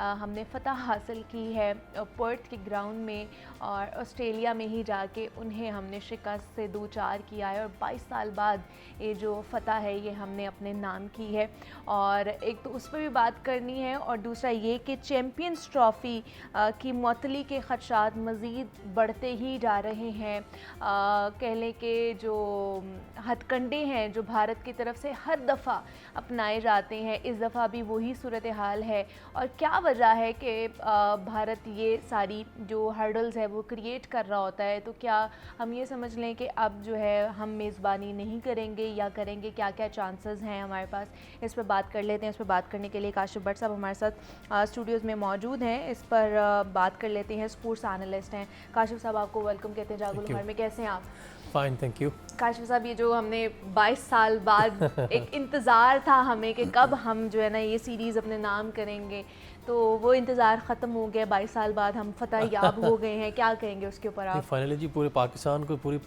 हमने फ़तह हासिल की है पर्थ के ग्राउंड में, और ऑस्ट्रेलिया में ही जाके उन्हें हमने शिकस्त से 2-4 किया है, और 22 साल बाद ये जो फ़तह है ये हमने अपने नाम की है। और एक तो उस पर भी बात करनी है, और दूसरा ये कि चैम्पियंस ट्रॉफ़ी की मुअत्तली के ख़दशात मज़ीद बढ़ते ही जा रहे हैं। कह लें कि जो हथकंडे हैं जो भारत की तरफ से हर दफ़ा अपनाए जाते हैं, इस दफ़ा भी वही सूरत हाल है। और क्या वजह है कि भारत ये सारी जो हर्डल्स है वो क्रिएट कर रहा होता है? तो क्या हम ये समझ लें कि अब जो है हम मेज़बानी नहीं करेंगे या करेंगे? क्या क्या चांसेस हैं हमारे पास? इस पर बात कर लेते हैं। इस पर बात करने के लिए काशिफ भट्ट साहब हमारे साथ स्टूडियोज़ में मौजूद हैं। इस पर बात कर लेते हैं। स्पोर्ट्स एनालिस्ट हैं काशिफ साहब, आपको वेलकम कहते हैं जागो लहर में। कैसे हैं आप? Fine, thank you. काशिफ साहब, ये जो हमने 22 साल बाद एक इंतज़ार था हमें कि कब हम जो है ना ये सीरीज़ अपने नाम करेंगे, तो वो इंतज़ार ख़त्म हो गया। 22 साल बाद हम फ़तह याब हो गए हैं। क्या कहेंगे उसके ऊपर आप? फाइनली जी पूरे पाकिस्तान को, पूरी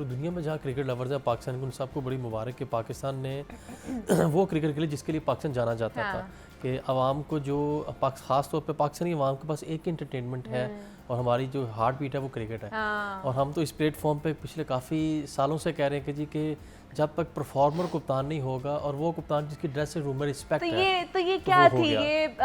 दुनिया में जहाँ क्रिकेट लवर्स है पाकिस्तान को, उन सबको बड़ी मुबारक कि पाकिस्तान ने वो क्रिकेट खेले जिसके लिए पाकिस्तान जाना जाता था। कि आवाम को जो ख़ास तौर पे पाकिस्तानी आवाम के पास एक इंटरटेनमेंट है, और हमारी जो हार्ट बीट है वो क्रिकेट है। और हम तो इस प्लेटफॉर्म पे पिछले काफ़ी सालों से कह रहे हैं कि जी कि जब तक परफॉर्मर कप्तान नहीं होगा, और वो कप्तान जिसकी ड्रेसिंग रूम में रिस्पेक्ट है, तो ये क्या थी? ये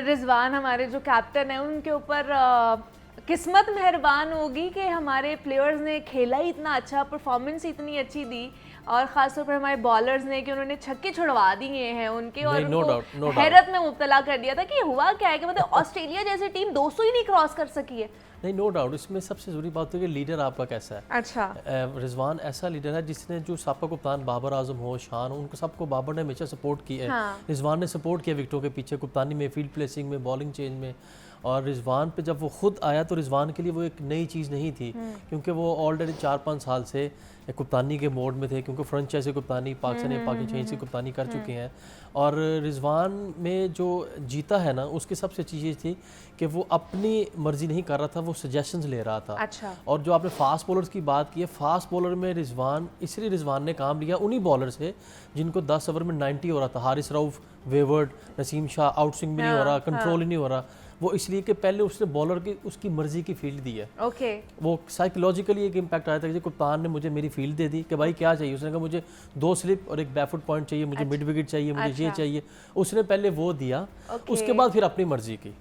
रिजवान हमारे जो कैप्टन है उनके ऊपर किस्मत मेहरबान होगी कि हमारे प्लेयर्स ने खेला ही इतना अच्छा, परफॉर्मेंस इतनी अच्छी दी, और ख़ासतौर पर हमारे बॉलर्स ने कि उन्होंने छक्के छुड़वा दिए हैं उनके, और उनको हैरत में मुब्तला कर दिया था कि हुआ क्या है कि मतलब ऑस्ट्रेलिया जैसी टीम 200 ही नहीं क्रॉस कर सकी है। नहीं, नो डाउट। इसमें सबसे ज़रूरी बात है कि लीडर आपका कैसा है। अच्छा, रिजवान ऐसा लीडर है जिसने, जो साबका कप्तान बाबर आजम हो, शान हो, उनको सबको बाबर ने हमेशा सपोर्ट किया है। रिजवान ने सपोर्ट किया विकेटों के पीछे, कप्तानी में, फील्ड प्लेसिंग में, बॉलिंग चेंज में। और रिजवान पे जब वो खुद आया तो रिजवान के लिए वो एक नई चीज़ नहीं थी, क्योंकि वो ऑलरेडी 4-5 साल से कप्तानी के मोड में थे, क्योंकि फ्रेंचाइजी कप्तानी पाकिस्तान से कप्तानी कर चुके हैं। और रिजवान में जो जीता है ना, उसकी सबसे अच्छी चीज़ थी कि वो अपनी मर्जी नहीं कर रहा था, वो सजेशंस ले रहा था। अच्छा। और जो आपने फास्ट बॉलर्स की बात की है, फास्ट बॉलर में रिजवान, इसलिए रिजवान ने काम लिया उन्हीं बॉलर से जिनको 10 ओवर में 90 हो रहा था। Haris Rauf, wayward, Naseem Shah, out swing भी नहीं हो रहा, कंट्रोल ही नहीं हो रहा। वो इसलिए कि पहले उसने बॉलर की उसकी मर्जी की फील्ड दी है। ओके। वो साइकोलॉजिकली एक इम्पैक्ट आया था कि कप्तान ने मुझे मेरी फील्ड दे दी कि भाई क्या चाहिए। उसने कहा मुझे 2 स्लिप और एक बैकफुट पॉइंट चाहिए, मुझे मिड विकेट चाहिए, मुझे ये चाहिए। उसने पहले वो दिया, उसके बाद फिर अपनी मर्जी की।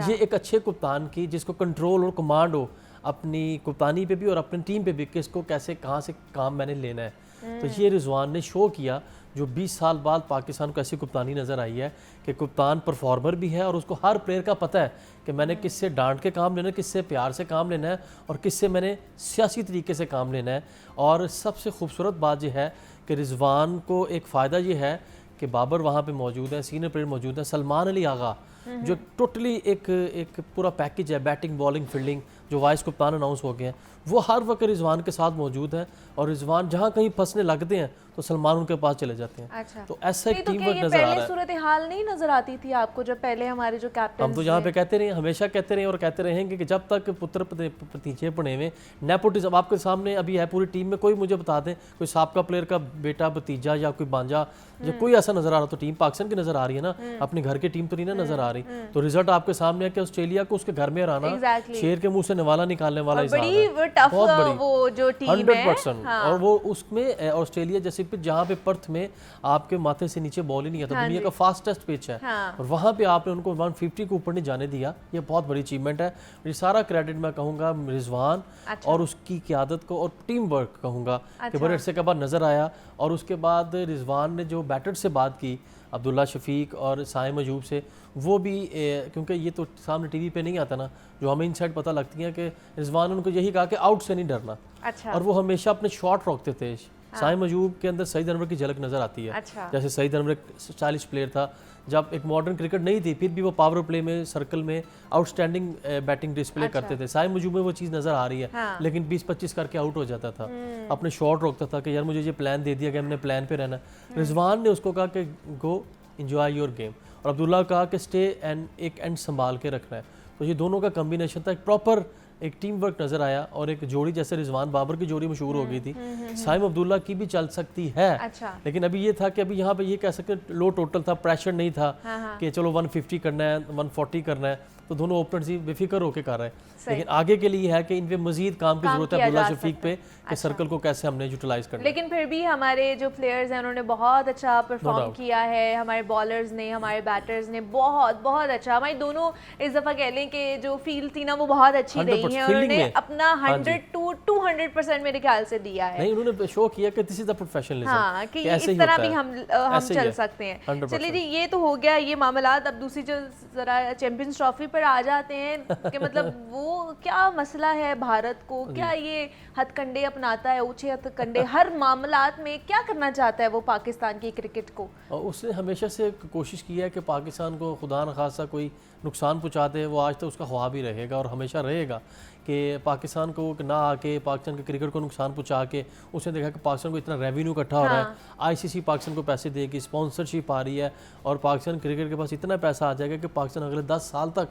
ये एक अच्छे कप्तान की, जिसको कंट्रोल और कमांड हो अपनी कप्तानी पे भी और अपनी टीम पे भी, किसको कैसे कहाँ से काम मैंने लेना है। तो ये रिजवान ने शो किया, जो 20 साल बाद पाकिस्तान को ऐसी कप्तानी नज़र आई है कि कप्तान परफॉर्मर भी है, और उसको हर प्लेयर का पता है कि मैंने किससे डांट के काम लेना है, किससे प्यार से काम लेना है, और किससे मैंने सियासी तरीके से काम लेना है। और सबसे खूबसूरत बात यह है कि रिजवान को एक फ़ायदा ये है कि बाबर वहाँ पे मौजूद है, सीनियर प्लेयर मौजूद है, सलमान अली आगा जो टोटली एक पूरा पैकेज है, बैटिंग, बॉलिंग, फील्डिंग, जो वाइस कप्तान अनाउंस हो गए हैं, वो हर वक्त रिजवान के साथ मौजूद है। और रिजवान जहाँ कहीं फंसने लगते हैं तो सलमान उनके पास चले जाते हैं। अच्छा। तो ऐसा एक टीम वर्क नजर आ रहा है। सूरत हाल नहीं नजर आती थी आपको जब पहले हमारे जो कैप्टन, हम तो यहाँ पे कहते रहे, हमेशा कहते रहे और कहते रहेंगे कि जब तक पुत्र भतीजे पड़े हुए नेपोटिज्म आपके सामने अभी है पूरी टीम में, कोई मुझे बता दें कोई साबका प्लेयर का बेटा, भतीजा या कोई भांजा या कोई ऐसा नजर आ रहा, तो टीम पाकिस्तान की नजर आ रही है ना, अपने घर की टीम तो नहीं ना नजर आ रही। तो रिजल्ट आपके सामने है कि ऑस्ट्रेलिया को उसके घर में हराना, शेर के मुंह से निवाला निकालने वाला हिसाब है, बहुत बड़ी वो जो टीम 100%। और वो उसमें ऑस्ट्रेलिया जैसे पिच जहाँ पे पर्थ में आपके माथे से नीचे बॉल ही नहीं आता, दुनिया का फास्टेस्ट पिच है, और वहाँ पे आपने उनको 150 के ऊपर नहीं जाने दिया, ये बहुत बड़ी अचीवमेंट है। ये सारा क्रेडिट मैं कहूँगा रिजवान और उसकी क़यादत को और टीम वर्क कहूँगा कि बड़े अरसे के बाद नज़र आया। और उसके बाद रिजवान ने जो बैटर से बात की, अब्दुल्ला शफीक और साइम अयूब से, वो भी क्योंकि ये तो सामने टीवी पे नहीं आता ना, जो हमें इनसाइड पता लगती है कि रिजवान ने उनको यही कहा कि आउट से नहीं डरना। अच्छा। और वो हमेशा अपने शॉट रोकते थे। साइम अयूब के अंदर सईद अनवर की झलक नज़र आती है। अच्छा। जैसे सईद अनवर एक स्टाइलिश प्लेयर था, जब एक मॉडर्न क्रिकेट नहीं थी फिर भी वो पावर प्ले में, सर्कल में आउटस्टैंडिंग बैटिंग डिस्प्ले करते थे। साइम अयूब में वो चीज़ नज़र आ रही है, लेकिन 20-25 करके आउट हो जाता था, अपने शॉट रोकता था कि यार मुझे ये प्लान दे दिया कि हमने प्लान पे रहना। रिजवान ने उसको कहा कि गो एंजॉय योर गेम, और अब्दुल्ला कहा कि स्टे एंड एक एंड संभाल के रखना है। तो ये दोनों का कम्बिनेशन था, एक प्रॉपर एक टीम वर्क नज़र आया और एक जोड़ी जैसे रिजवान बाबर की जोड़ी मशहूर हो गई थी, साइम अब्दुल्ला की भी चल सकती है। अच्छा। लेकिन अभी ये था कि अभी यहाँ पे ये कह सकते हैं लो टोटल था, प्रेशर नहीं था कि चलो 150 करना है 140 करना है, तो दोनों ओपनर्स ही बेफिक्र होकर कर रहे हैं। लेकिन आगे के लिए है कि इन पे मजीद काम की जरूरत है अब्दुल्ला शफीक पे कि सर्कल को कैसे हमने यूटिलाइज करना है। लेकिन फिर भी हमारे जो प्लेयर्स हैं उन्होंने बहुत अच्छा परफॉर्म किया है, हमारे बॉलर्स ने, हमारे बैटर्स ने बहुत बहुत अच्छा, हमारी दोनों इस दफ़ा कह लें कि जो फील्ड थी ना वो बहुत अच्छी रही है, उन्होंने अपना 100 to 200% मेरे ख्याल से दिया है। नहीं, उन्होंने शो किया कि दिस इज द प्रोफेशनलिज्म, हाँ, कि इस तरह भी हम चल सकते हैं। चलिए जी, ये तो हो गया ये मामलात। अब दूसरी जो जरा चैंपियंस ट्रॉफी पर आ जाते हैं कि मतलब वो क्या मसला है भारत को, क्या ये हथकंडे अपनाता है, ऊंचे हथकंडे हर मामलात में, क्या करना चाहता है वो पाकिस्तान की क्रिकेट को? और उसने हमेशा से कोशिश की है कि पाकिस्तान को खुदा न खासा कोई नुकसान पहुँचाते, वो आज तक उसका ख्वाब ही रहेगा और हमेशा रहेगा कि पाकिस्तान को ना आके पाकिस्तान के क्रिकेट को नुकसान पहुँचा के उसने देखा कि पाकिस्तान को इतना रेवेन्यू इकट्ठा हो रहा है, आईसीसी पाकिस्तान को पैसे देगी, स्पॉन्सरशिप आ रही है और पाकिस्तान क्रिकेट के पास इतना पैसा आ जाएगा कि पाकिस्तान अगले 10 साल तक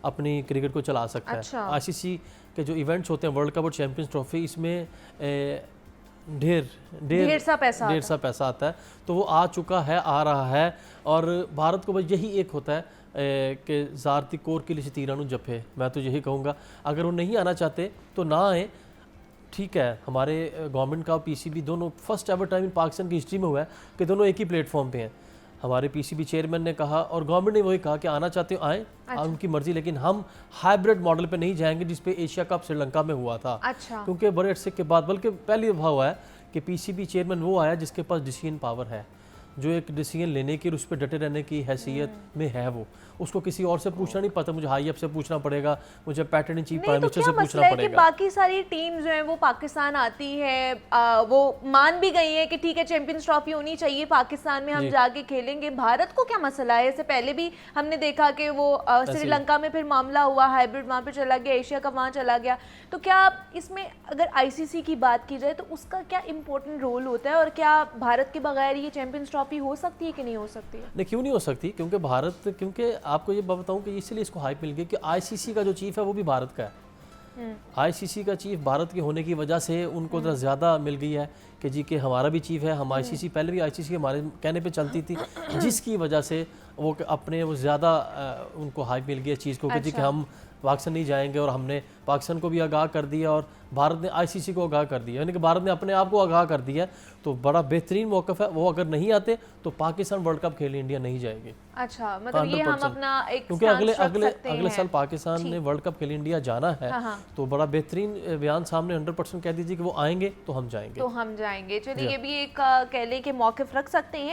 अपनी क्रिकेट को चला सकता है। आईसीसी के जो इवेंट्स होते हैं वर्ल्ड कप और चैंपियंस ट्रॉफी, इसमें ढेर सा पैसा आता है, तो वो आ चुका है, आ रहा है। और भारत को बस यही एक होता है कि ज़ारती कोर के लिए तीरानू जफे, मैं तो यही कहूँगा अगर वो नहीं आना चाहते तो ना आए, ठीक है। हमारे गवर्नमेंट का पीसीबी दोनों फर्स्ट एवर टाइम पाकिस्तान की हिस्ट्री में हुआ है कि दोनों एक ही प्लेटफॉर्म पे हैं। हमारे पीसीबी चेयरमैन ने कहा और गवर्नमेंट ने वही कहा कि आना चाहते हो आएँ, उनकी मर्जी, लेकिन हम हाइब्रिड मॉडल पे नहीं जाएंगे जिस पे एशिया कप श्रीलंका में हुआ था। क्योंकि बड़े अरसे के बाद, बल्कि पहली दफा हुआ है कि पीसीबी चेयरमैन वो आया जिसके पास डिसीजन पावर है, जो एक डिसीजन लेने की और उस पर डटे रहने की हैसियत में है। वो उसको किसी और से पूछना नहीं पता, मुझे हाई अप से पूछना पड़ेगा, मुझे pattern in chief prime minister से पूछना पड़ेगा। बाकी सारी टीम जो है वो पाकिस्तान आती है, वो मान भी गई है कि ठीक है चैंपियंस ट्रॉफी होनी चाहिए पाकिस्तान में, हम जाके खेलेंगे। भारत को क्या मसला है? इससे पहले भी हमने देखा कि वो श्रीलंका में फिर मामला हुआ, हाइब्रिड वहाँ पे चला गया, एशिया कप वहाँ चला गया। तो क्या इसमें अगर आईसीसी की बात की जाए तो उसका क्या इंपॉर्टेंट रोल होता है, और क्या भारत के बगैर ये चैंपियंस ट्रॉफी हो सकती है कि नहीं हो सकती है? नहीं, क्यों नहीं हो सकती, क्योंकि भारत, क्योंकि आपको ये बताऊं कि इसलिए इसको हाइप मिल गई कि आईसीसी का जो चीफ है वो भी भारत का है। आईसीसी का चीफ भारत के होने की वजह से उनको ज़रा ज़्यादा मिल गई है कि जी कि हमारा भी चीफ है, हम आईसीसी, पहले भी आईसीसी हमारे कहने पे चलती थी, जिसकी वजह से वो अपने वो ज़्यादा उनको हाइप मिल गई है चीज़ को कि जी कि हम पाकिस्तान नहीं जाएंगे। और हमने पाकिस्तान को भी आगाह कर दिया और भारत ने आईसीसी को आगाह कर दिया, यानी कि भारत ने अपने आप को आगाह कर दिया। तो बड़ा बेहतरीन मौक़िफ़ है। वो अगर नहीं आते तो पाकिस्तान वर्ल्ड कप खेलने इंडिया नहीं जाएगी। अच्छा, मतलब ये हम अपना एक क्योंकि अगले साल पाकिस्तान ने वर्ल्ड कप खेलने इंडिया जाना है। तो बड़ा बेहतरीन बयान सामने 100% कह दीजिए कि वो आएंगे तो हम जाएंगे। चलिए, ये भी एक कह लें कि मौक़िफ़ रख सकते हैं।